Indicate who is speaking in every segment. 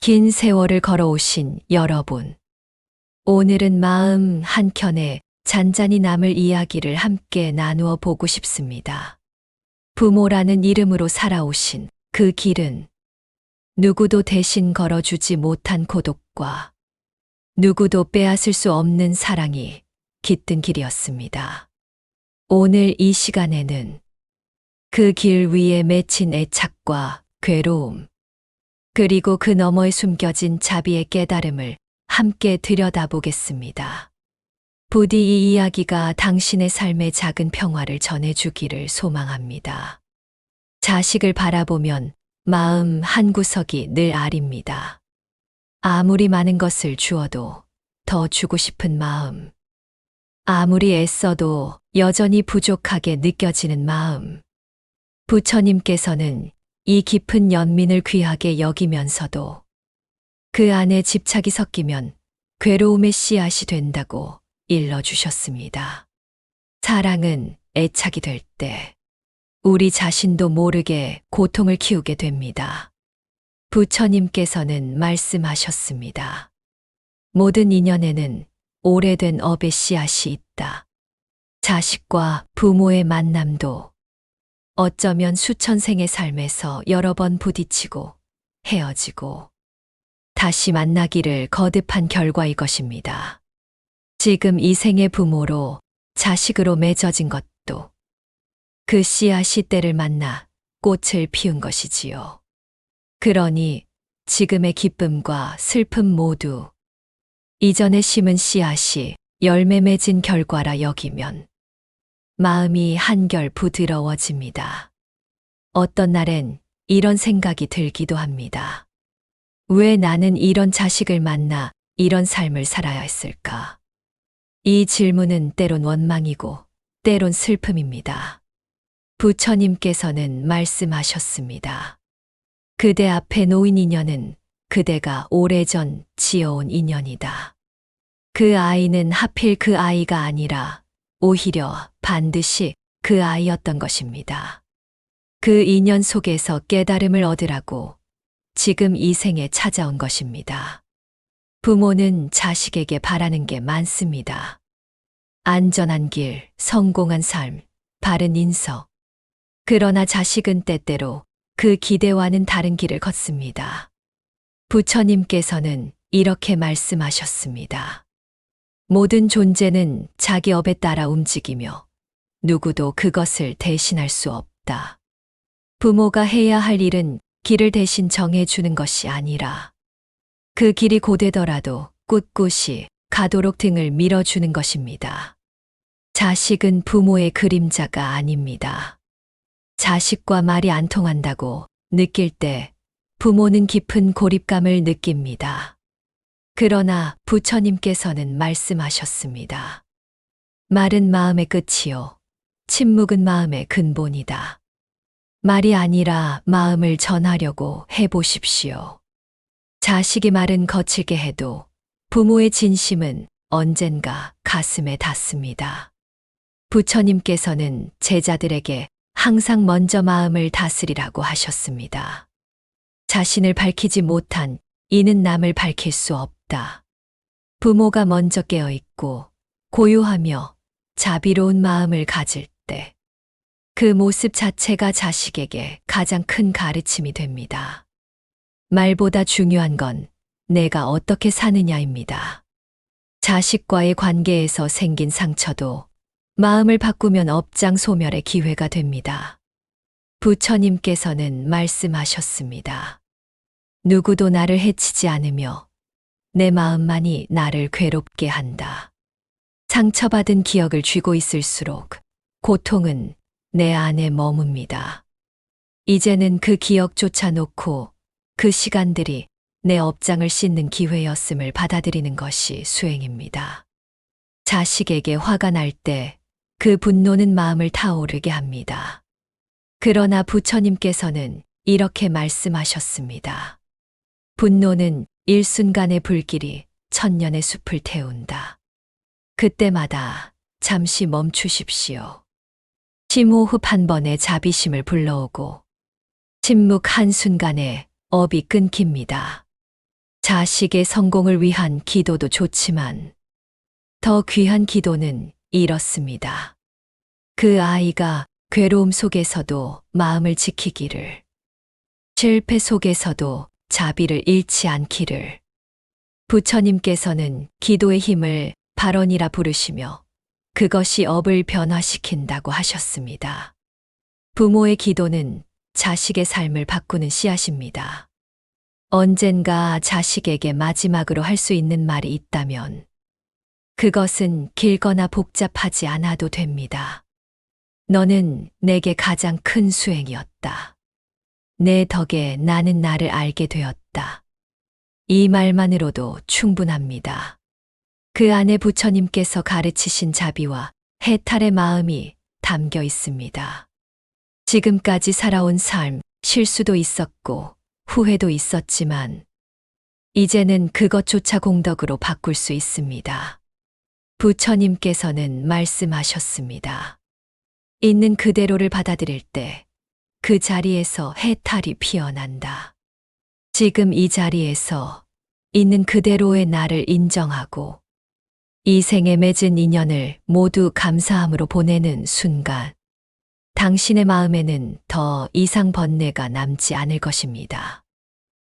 Speaker 1: 긴 세월을 걸어오신 여러분, 오늘은 마음 한켠에 잔잔히 남을 이야기를 함께 나누어 보고 싶습니다. 부모라는 이름으로 살아오신 그 길은 누구도 대신 걸어주지 못한 고독과 누구도 빼앗을 수 없는 사랑이 깃든 길이었습니다. 오늘 이 시간에는 그 길 위에 맺힌 애착과 괴로움, 그리고 그 너머에 숨겨진 자비의 깨달음을 함께 들여다보겠습니다. 부디 이 이야기가 당신의 삶의 작은 평화를 전해주기를 소망합니다. 자식을 바라보면 마음 한구석이 늘 아립니다. 아무리 많은 것을 주어도 더 주고 싶은 마음. 아무리 애써도 여전히 부족하게 느껴지는 마음. 부처님께서는 이 깊은 연민을 귀하게 여기면서도 그 안에 집착이 섞이면 괴로움의 씨앗이 된다고 일러주셨습니다. 사랑은 애착이 될 때 우리 자신도 모르게 고통을 키우게 됩니다. 부처님께서는 말씀하셨습니다. 모든 인연에는 오래된 업의 씨앗이 있다. 자식과 부모의 만남도 어쩌면 수천 생의 삶에서 여러 번 부딪히고 헤어지고 다시 만나기를 거듭한 결과일 것입니다. 지금 이 생의 부모로 자식으로 맺어진 것도 그 씨앗이 때를 만나 꽃을 피운 것이지요. 그러니 지금의 기쁨과 슬픔 모두 이전에 심은 씨앗이 열매 맺은 결과라 여기면 마음이 한결 부드러워집니다. 어떤 날엔 이런 생각이 들기도 합니다. 왜 나는 이런 자식을 만나 이런 삶을 살아야 했을까? 이 질문은 때론 원망이고 때론 슬픔입니다. 부처님께서는 말씀하셨습니다. 그대 앞에 놓인 인연은 그대가 오래전 지어온 인연이다. 그 아이는 하필 그 아이가 아니라 오히려 반드시 그 아이였던 것입니다. 그 인연 속에서 깨달음을 얻으라고 지금 이 생에 찾아온 것입니다. 부모는 자식에게 바라는 게 많습니다. 안전한 길, 성공한 삶, 바른 인서. 그러나 자식은 때때로 그 기대와는 다른 길을 걷습니다. 부처님께서는 이렇게 말씀하셨습니다. 모든 존재는 자기 업에 따라 움직이며 누구도 그것을 대신할 수 없다. 부모가 해야 할 일은 길을 대신 정해주는 것이 아니라 그 길이 고되더라도 꿋꿋이 가도록 등을 밀어주는 것입니다. 자식은 부모의 그림자가 아닙니다. 자식과 말이 안 통한다고 느낄 때 부모는 깊은 고립감을 느낍니다. 그러나 부처님께서는 말씀하셨습니다. 말은 마음의 끝이요. 침묵은 마음의 근본이다. 말이 아니라 마음을 전하려고 해보십시오. 자식이 말은 거칠게 해도 부모의 진심은 언젠가 가슴에 닿습니다. 부처님께서는 제자들에게 항상 먼저 마음을 다스리라고 하셨습니다. 자신을 밝히지 못한 이는 남을 밝힐 수 없다. 부모가 먼저 깨어있고 고요하며 자비로운 마음을 가질 때 그 모습 자체가 자식에게 가장 큰 가르침이 됩니다. 말보다 중요한 건 내가 어떻게 사느냐입니다. 자식과의 관계에서 생긴 상처도 마음을 바꾸면 업장 소멸의 기회가 됩니다. 부처님께서는 말씀하셨습니다. 누구도 나를 해치지 않으며 내 마음만이 나를 괴롭게 한다. 상처받은 기억을 쥐고 있을수록 고통은 내 안에 머뭅니다. 이제는 그 기억조차 놓고 그 시간들이 내 업장을 씻는 기회였음을 받아들이는 것이 수행입니다. 자식에게 화가 날 때 그 분노는 마음을 타오르게 합니다. 그러나 부처님께서는 이렇게 말씀하셨습니다. 분노는 일순간의 불길이 천년의 숲을 태운다. 그때마다 잠시 멈추십시오. 심호흡 한 번에 자비심을 불러오고 침묵 한순간에 업이 끊깁니다. 자식의 성공을 위한 기도도 좋지만 더 귀한 기도는 이렇습니다. 그 아이가 괴로움 속에서도 마음을 지키기를, 실패 속에서도 자비를 잃지 않기를. 부처님께서는 기도의 힘을 발언이라 부르시며 그것이 업을 변화시킨다고 하셨습니다. 부모의 기도는 자식의 삶을 바꾸는 씨앗입니다. 언젠가 자식에게 마지막으로 할 수 있는 말이 있다면 그것은 길거나 복잡하지 않아도 됩니다. 너는 내게 가장 큰 수행이었다. 내 덕에 나는 나를 알게 되었다. 이 말만으로도 충분합니다. 그 안에 부처님께서 가르치신 자비와 해탈의 마음이 담겨 있습니다. 지금까지 살아온 삶, 실수도 있었고 후회도 있었지만 이제는 그것조차 공덕으로 바꿀 수 있습니다. 부처님께서는 말씀하셨습니다. 있는 그대로를 받아들일 때 그 자리에서 해탈이 피어난다. 지금 이 자리에서 있는 그대로의 나를 인정하고 이 생에 맺은 인연을 모두 감사함으로 보내는 순간 당신의 마음에는 더 이상 번뇌가 남지 않을 것입니다.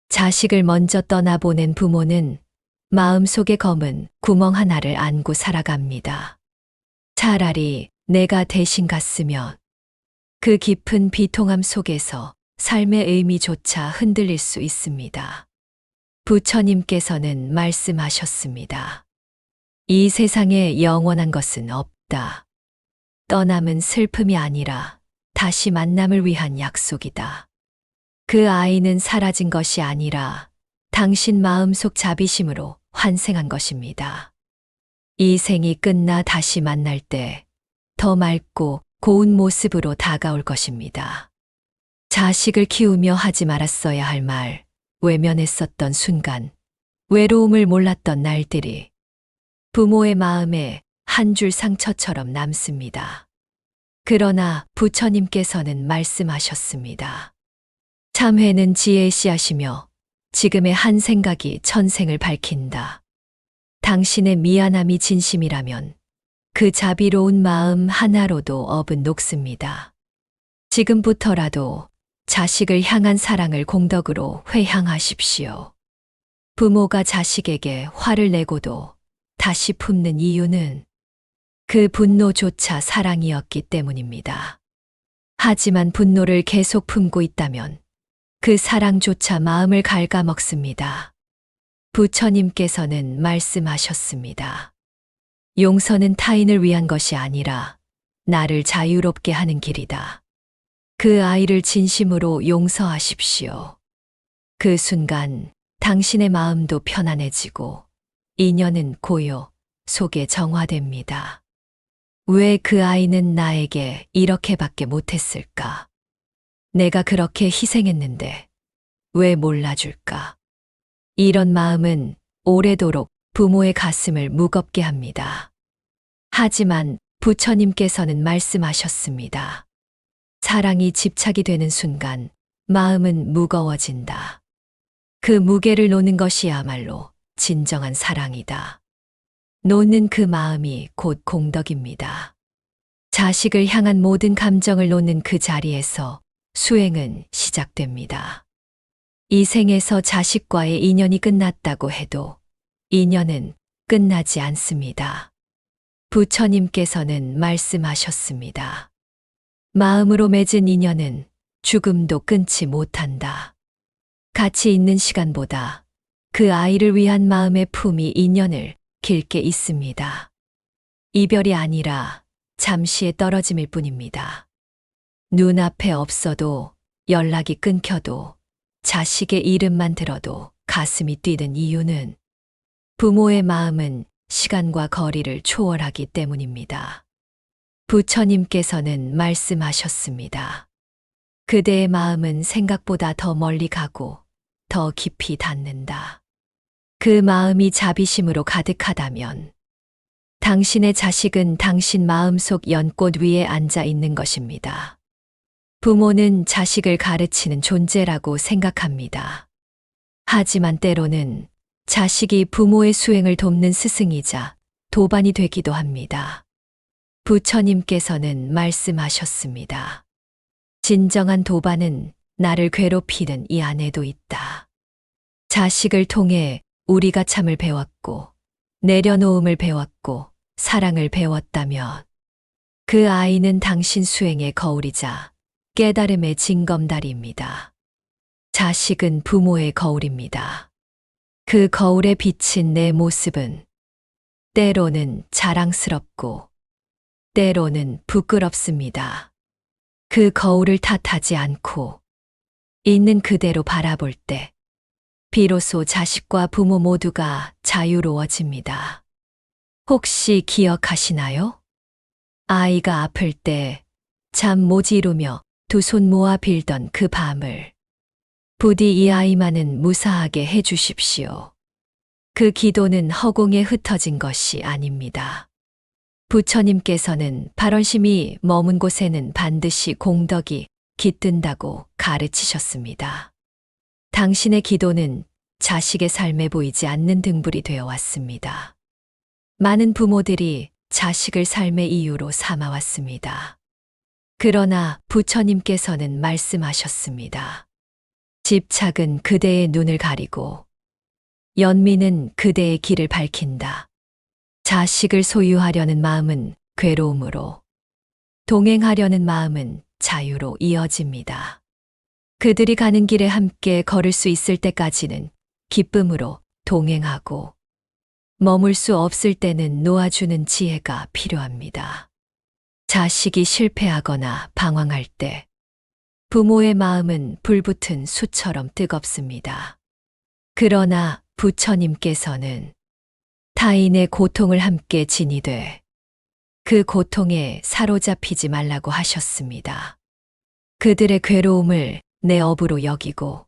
Speaker 1: 자식을 먼저 떠나보낸 부모는 마음속에 검은 구멍 하나를 안고 살아갑니다. 차라리 내가 대신 갔으면 그 깊은 비통함 속에서 삶의 의미조차 흔들릴 수 있습니다. 부처님께서는 말씀하셨습니다. 이 세상에 영원한 것은 없다. 떠남은 슬픔이 아니라 다시 만남을 위한 약속이다. 그 아이는 사라진 것이 아니라 당신 마음속 자비심으로 환생한 것입니다. 이 생이 끝나 다시 만날 때 더 맑고 고운 모습으로 다가올 것입니다. 자식을 키우며 하지 말았어야 할 말, 외면했었던 순간, 외로움을 몰랐던 날들이 부모의 마음에 한 줄 상처처럼 남습니다. 그러나 부처님께서는 말씀하셨습니다. 참회는 지혜의 씨앗이며 지금의 한 생각이 천생을 밝힌다. 당신의 미안함이 진심이라면 그 자비로운 마음 하나로도 업은 녹습니다. 지금부터라도 자식을 향한 사랑을 공덕으로 회향하십시오. 부모가 자식에게 화를 내고도 다시 품는 이유는 그 분노조차 사랑이었기 때문입니다. 하지만 분노를 계속 품고 있다면 그 사랑조차 마음을 갉아먹습니다. 부처님께서는 말씀하셨습니다. 용서는 타인을 위한 것이 아니라 나를 자유롭게 하는 길이다. 그 아이를 진심으로 용서하십시오. 그 순간 당신의 마음도 편안해지고 인연은 고요 속에 정화됩니다. 왜 그 아이는 나에게 이렇게밖에 못했을까? 내가 그렇게 희생했는데 왜 몰라줄까? 이런 마음은 오래도록 부모의 가슴을 무겁게 합니다. 하지만 부처님께서는 말씀하셨습니다. 사랑이 집착이 되는 순간 마음은 무거워진다. 그 무게를 놓는 것이야말로 진정한 사랑이다. 놓는 그 마음이 곧 공덕입니다. 자식을 향한 모든 감정을 놓는 그 자리에서 수행은 시작됩니다. 이 생에서 자식과의 인연이 끝났다고 해도 인연은 끝나지 않습니다. 부처님께서는 말씀하셨습니다. 마음으로 맺은 인연은 죽음도 끊지 못한다. 같이 있는 시간보다 그 아이를 위한 마음의 품이 인연을 길게 있습니다. 이별이 아니라 잠시의 떨어짐일 뿐입니다. 눈앞에 없어도 연락이 끊겨도 자식의 이름만 들어도 가슴이 뛰는 이유는 부모의 마음은 시간과 거리를 초월하기 때문입니다. 부처님께서는 말씀하셨습니다. 그대의 마음은 생각보다 더 멀리 가고 더 깊이 닿는다. 그 마음이 자비심으로 가득하다면 당신의 자식은 당신 마음속 연꽃 위에 앉아 있는 것입니다. 부모는 자식을 가르치는 존재라고 생각합니다. 하지만 때로는 자식이 부모의 수행을 돕는 스승이자 도반이 되기도 합니다. 부처님께서는 말씀하셨습니다. 진정한 도반은 나를 괴롭히는 이 안에도 있다. 자식을 통해 우리가 참을 배웠고, 내려놓음을 배웠고, 사랑을 배웠다면 그 아이는 당신 수행의 거울이자 깨달음의 징검다리입니다. 자식은 부모의 거울입니다. 그 거울에 비친 내 모습은 때로는 자랑스럽고 때로는 부끄럽습니다. 그 거울을 탓하지 않고 있는 그대로 바라볼 때 비로소 자식과 부모 모두가 자유로워집니다. 혹시 기억하시나요? 아이가 아플 때 잠 못 이루며 두 손 모아 빌던 그 밤을 부디 이 아이만은 무사하게 해주십시오. 그 기도는 허공에 흩어진 것이 아닙니다. 부처님께서는 발원심이 머문 곳에는 반드시 공덕이 깃든다고 가르치셨습니다. 당신의 기도는 자식의 삶에 보이지 않는 등불이 되어 왔습니다. 많은 부모들이 자식을 삶의 이유로 삼아왔습니다. 그러나 부처님께서는 말씀하셨습니다. 집착은 그대의 눈을 가리고 연민은 그대의 길을 밝힌다. 자식을 소유하려는 마음은 괴로움으로, 동행하려는 마음은 자유로 이어집니다. 그들이 가는 길에 함께 걸을 수 있을 때까지는 기쁨으로 동행하고, 머물 수 없을 때는 놓아주는 지혜가 필요합니다. 자식이 실패하거나 방황할 때 부모의 마음은 불붙은 숯처럼 뜨겁습니다. 그러나 부처님께서는 타인의 고통을 함께 지니되 그 고통에 사로잡히지 말라고 하셨습니다. 그들의 괴로움을 내 업으로 여기고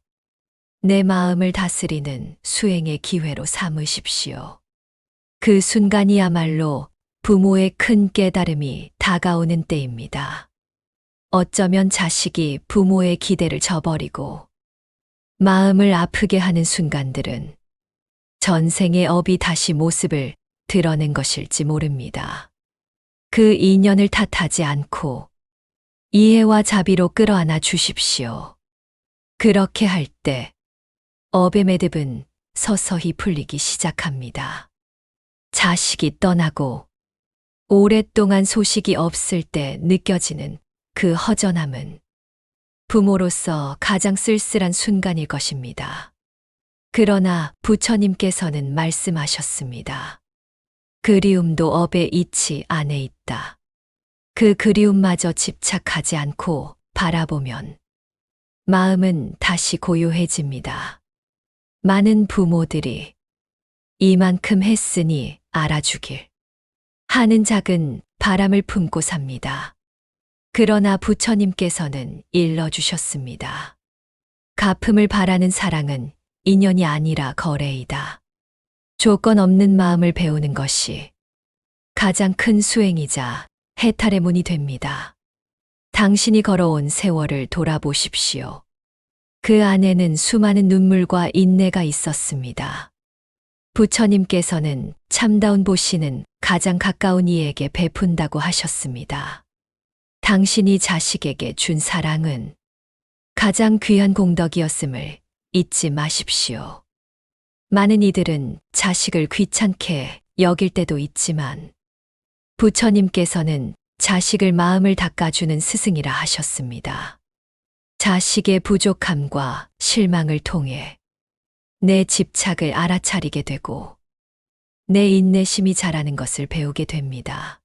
Speaker 1: 내 마음을 다스리는 수행의 기회로 삼으십시오. 그 순간이야말로 부모의 큰 깨달음이 다가오는 때입니다. 어쩌면 자식이 부모의 기대를 저버리고 마음을 아프게 하는 순간들은 전생의 업이 다시 모습을 드러낸 것일지 모릅니다. 그 인연을 탓하지 않고 이해와 자비로 끌어안아 주십시오. 그렇게 할 때 업의 매듭은 서서히 풀리기 시작합니다. 자식이 떠나고 오랫동안 소식이 없을 때 느껴지는 그 허전함은 부모로서 가장 쓸쓸한 순간일 것입니다. 그러나 부처님께서는 말씀하셨습니다. 그리움도 업의 이치 안에 있다. 그 그리움마저 집착하지 않고 바라보면 마음은 다시 고요해집니다. 많은 부모들이 이만큼 했으니 알아주길 하는 작은 바람을 품고 삽니다. 그러나 부처님께서는 일러주셨습니다. 갚음을 바라는 사랑은 인연이 아니라 거래이다. 조건 없는 마음을 배우는 것이 가장 큰 수행이자 해탈의 문이 됩니다. 당신이 걸어온 세월을 돌아보십시오. 그 안에는 수많은 눈물과 인내가 있었습니다. 부처님께서는 참다운 보시는 가장 가까운 이에게 베푼다고 하셨습니다. 당신이 자식에게 준 사랑은 가장 귀한 공덕이었음을 잊지 마십시오. 많은 이들은 자식을 귀찮게 여길 때도 있지만 부처님께서는 자식을 마음을 닦아주는 스승이라 하셨습니다. 자식의 부족함과 실망을 통해 내 집착을 알아차리게 되고 내 인내심이 자라는 것을 배우게 됩니다.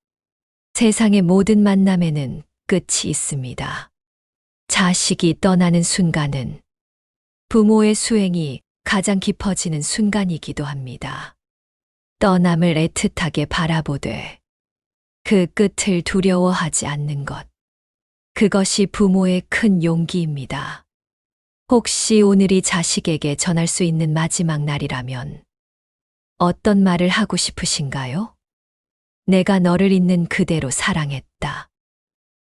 Speaker 1: 세상의 모든 만남에는 끝이 있습니다. 자식이 떠나는 순간은 부모의 수행이 가장 깊어지는 순간이기도 합니다. 떠남을 애틋하게 바라보되 그 끝을 두려워하지 않는 것. 그것이 부모의 큰 용기입니다. 혹시 오늘이 자식에게 전할 수 있는 마지막 날이라면 어떤 말을 하고 싶으신가요? 내가 너를 있는 그대로 사랑했다.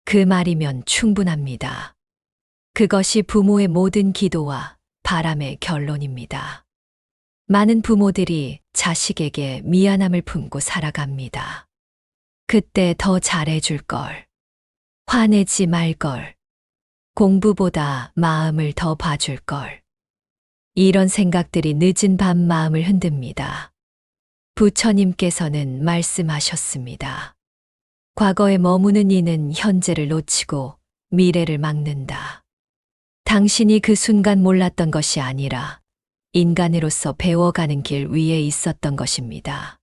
Speaker 1: 그 말이면 충분합니다. 그것이 부모의 모든 기도와 바람의 결론입니다. 많은 부모들이 자식에게 미안함을 품고 살아갑니다. 그때 더 잘해줄 걸. 화내지 말 걸. 공부보다 마음을 더 봐줄 걸. 이런 생각들이 늦은 밤 마음을 흔듭니다. 부처님께서는 말씀하셨습니다. 과거에 머무는 이는 현재를 놓치고 미래를 막는다. 당신이 그 순간 몰랐던 것이 아니라 인간으로서 배워가는 길 위에 있었던 것입니다.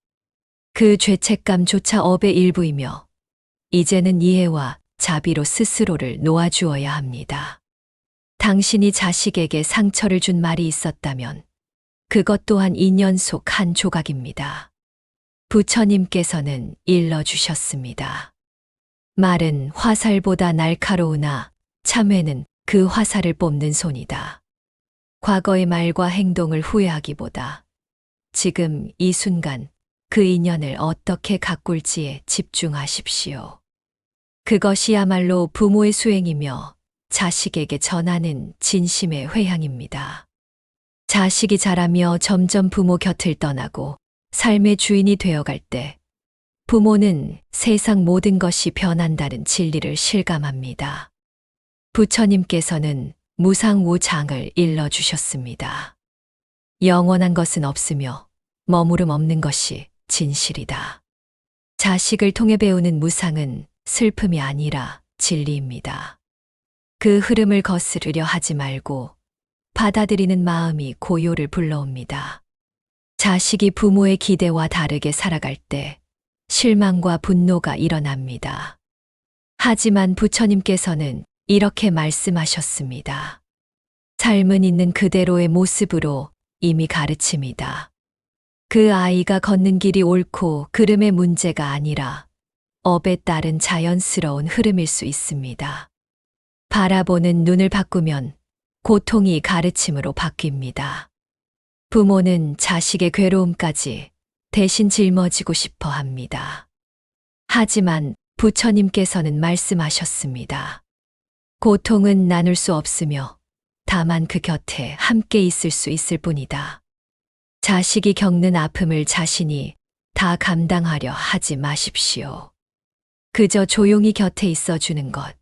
Speaker 1: 그 죄책감조차 업의 일부이며 이제는 이해와 자비로 스스로를 놓아주어야 합니다. 당신이 자식에게 상처를 준 말이 있었다면 그것 또한 인연 속 한 조각입니다. 부처님께서는 일러주셨습니다. 말은 화살보다 날카로우나 참회는 그 화살을 뽑는 손이다. 과거의 말과 행동을 후회하기보다 지금 이 순간 그 인연을 어떻게 가꿀지에 집중하십시오. 그것이야말로 부모의 수행이며 자식에게 전하는 진심의 회향입니다. 자식이 자라며 점점 부모 곁을 떠나고 삶의 주인이 되어갈 때 부모는 세상 모든 것이 변한다는 진리를 실감합니다. 부처님께서는 무상우장을 일러주셨습니다. 영원한 것은 없으며 머무름 없는 것이 진실이다. 자식을 통해 배우는 무상은 슬픔이 아니라 진리입니다. 그 흐름을 거스르려 하지 말고 받아들이는 마음이 고요를 불러옵니다. 자식이 부모의 기대와 다르게 살아갈 때 실망과 분노가 일어납니다. 하지만 부처님께서는 이렇게 말씀하셨습니다. 삶은 있는 그대로의 모습으로 이미 가르칩니다. 그 아이가 걷는 길이 옳고 그름의 문제가 아니라 업에 따른 자연스러운 흐름일 수 있습니다. 바라보는 눈을 바꾸면 고통이 가르침으로 바뀝니다. 부모는 자식의 괴로움까지 대신 짊어지고 싶어 합니다. 하지만 부처님께서는 말씀하셨습니다. 고통은 나눌 수 없으며 다만 그 곁에 함께 있을 수 있을 뿐이다. 자식이 겪는 아픔을 자신이 다 감당하려 하지 마십시오. 그저 조용히 곁에 있어주는 것,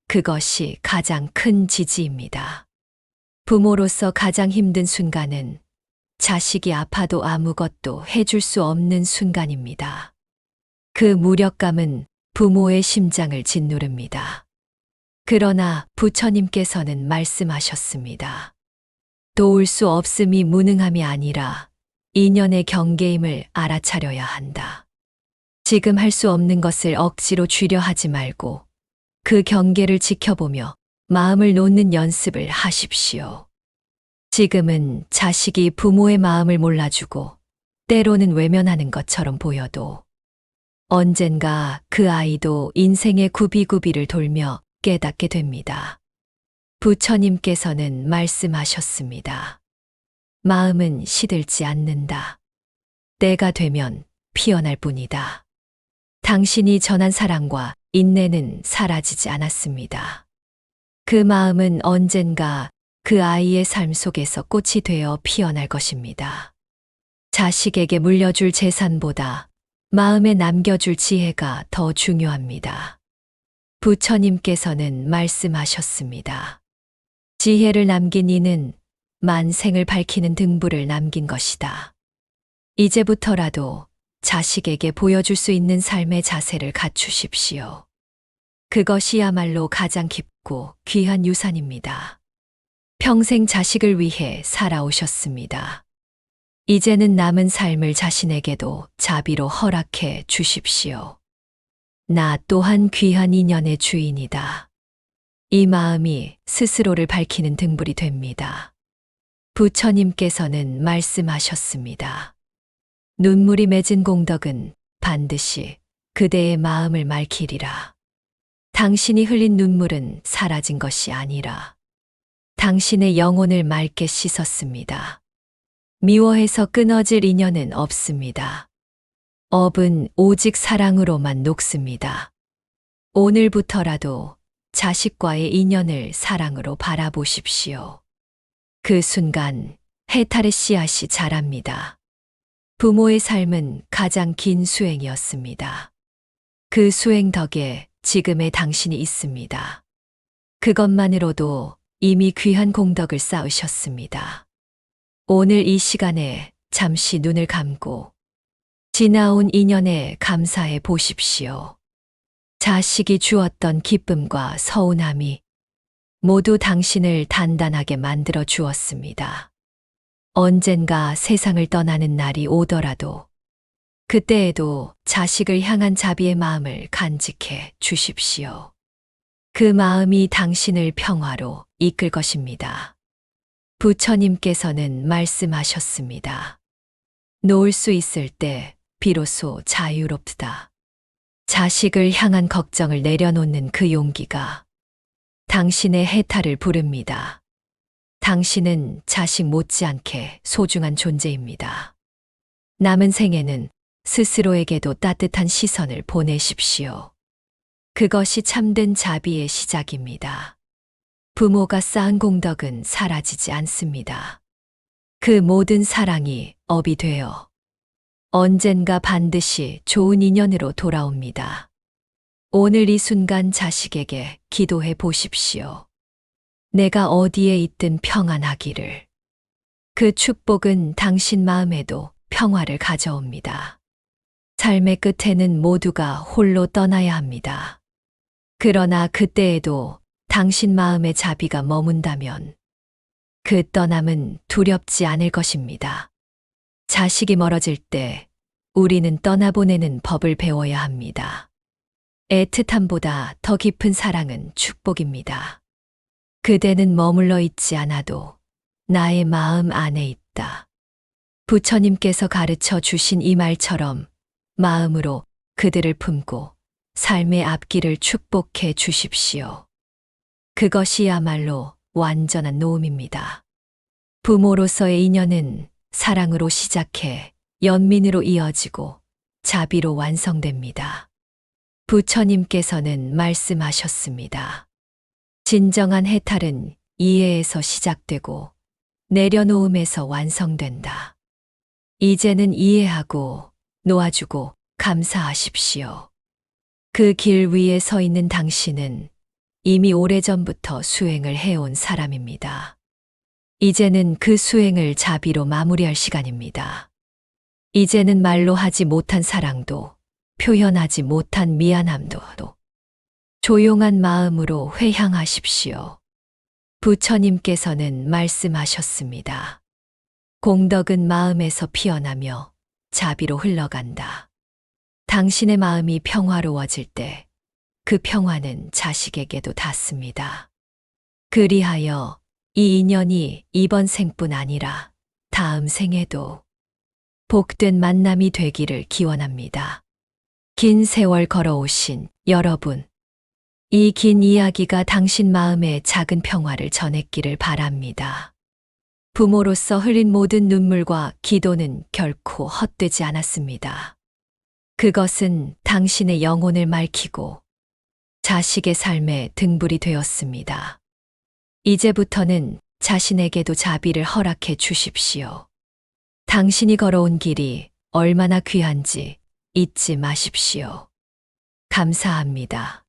Speaker 1: 그것이 가장 큰 지지입니다. 부모로서 가장 힘든 순간은 자식이 아파도 아무것도 해줄 수 없는 순간입니다. 그 무력감은 부모의 심장을 짓누릅니다. 그러나 부처님께서는 말씀하셨습니다. 도울 수 없음이 무능함이 아니라 인연의 경계임을 알아차려야 한다. 지금 할 수 없는 것을 억지로 쥐려 하지 말고 그 경계를 지켜보며 마음을 놓는 연습을 하십시오. 지금은 자식이 부모의 마음을 몰라주고 때로는 외면하는 것처럼 보여도 언젠가 그 아이도 인생의 구비구비를 돌며 깨닫게 됩니다. 부처님께서는 말씀하셨습니다. 마음은 시들지 않는다. 때가 되면 피어날 뿐이다. 당신이 전한 사랑과 인내는 사라지지 않았습니다. 그 마음은 언젠가 그 아이의 삶 속에서 꽃이 되어 피어날 것입니다. 자식에게 물려줄 재산보다 마음에 남겨줄 지혜가 더 중요합니다. 부처님께서는 말씀하셨습니다. 지혜를 남긴 이는 만생을 밝히는 등불을 남긴 것이다. 이제부터라도 자식에게 보여줄 수 있는 삶의 자세를 갖추십시오. 그것이야말로 가장 깊고 귀한 유산입니다. 평생 자식을 위해 살아오셨습니다. 이제는 남은 삶을 자신에게도 자비로 허락해 주십시오. 나 또한 귀한 인연의 주인이다. 이 마음이 스스로를 밝히는 등불이 됩니다. 부처님께서는 말씀하셨습니다. 눈물이 맺은 공덕은 반드시 그대의 마음을 맑히리라. 당신이 흘린 눈물은 사라진 것이 아니라 당신의 영혼을 맑게 씻었습니다. 미워해서 끊어질 인연은 없습니다. 업은 오직 사랑으로만 녹습니다. 오늘부터라도 자식과의 인연을 사랑으로 바라보십시오. 그 순간 해탈의 씨앗이 자랍니다. 부모의 삶은 가장 긴 수행이었습니다. 그 수행 덕에 지금의 당신이 있습니다. 그것만으로도 이미 귀한 공덕을 쌓으셨습니다. 오늘 이 시간에 잠시 눈을 감고 지나온 인연에 감사해 보십시오. 자식이 주었던 기쁨과 서운함이 모두 당신을 단단하게 만들어 주었습니다. 언젠가 세상을 떠나는 날이 오더라도 그때에도 자식을 향한 자비의 마음을 간직해 주십시오. 그 마음이 당신을 평화로 이끌 것입니다. 부처님께서는 말씀하셨습니다. 놓을 수 있을 때 비로소 자유롭다. 자식을 향한 걱정을 내려놓는 그 용기가 당신의 해탈을 부릅니다. 당신은 자식 못지않게 소중한 존재입니다. 남은 생에는 스스로에게도 따뜻한 시선을 보내십시오. 그것이 참된 자비의 시작입니다. 부모가 쌓은 공덕은 사라지지 않습니다. 그 모든 사랑이 업이 되어 언젠가 반드시 좋은 인연으로 돌아옵니다. 오늘 이 순간 자식에게 기도해 보십시오. 내가 어디에 있든 평안하기를. 그 축복은 당신 마음에도 평화를 가져옵니다. 삶의 끝에는 모두가 홀로 떠나야 합니다. 그러나 그때에도 당신 마음에 자비가 머문다면 그 떠남은 두렵지 않을 것입니다. 자식이 멀어질 때 우리는 떠나보내는 법을 배워야 합니다. 애틋함보다 더 깊은 사랑은 축복입니다. 그대는 머물러 있지 않아도 나의 마음 안에 있다. 부처님께서 가르쳐 주신 이 말처럼 마음으로 그들을 품고 삶의 앞길을 축복해 주십시오. 그것이야말로 완전한 노음입니다. 부모로서의 인연은 사랑으로 시작해 연민으로 이어지고 자비로 완성됩니다. 부처님께서는 말씀하셨습니다. 진정한 해탈은 이해에서 시작되고 내려놓음에서 완성된다. 이제는 이해하고 놓아주고 감사하십시오. 그 길 위에 서 있는 당신은 이미 오래전부터 수행을 해온 사람입니다. 이제는 그 수행을 자비로 마무리할 시간입니다. 이제는 말로 하지 못한 사랑도 표현하지 못한 미안함도 조용한 마음으로 회향하십시오. 부처님께서는 말씀하셨습니다. 공덕은 마음에서 피어나며 자비로 흘러간다. 당신의 마음이 평화로워질 때 그 평화는 자식에게도 닿습니다. 그리하여 이 인연이 이번 생뿐 아니라 다음 생에도 복된 만남이 되기를 기원합니다. 긴 세월 걸어오신 여러분, 이 긴 이야기가 당신 마음에 작은 평화를 전했기를 바랍니다. 부모로서 흘린 모든 눈물과 기도는 결코 헛되지 않았습니다. 그것은 당신의 영혼을 맑히고 자식의 삶에 등불이 되었습니다. 이제부터는 자신에게도 자비를 허락해 주십시오. 당신이 걸어온 길이 얼마나 귀한지 잊지 마십시오. 감사합니다.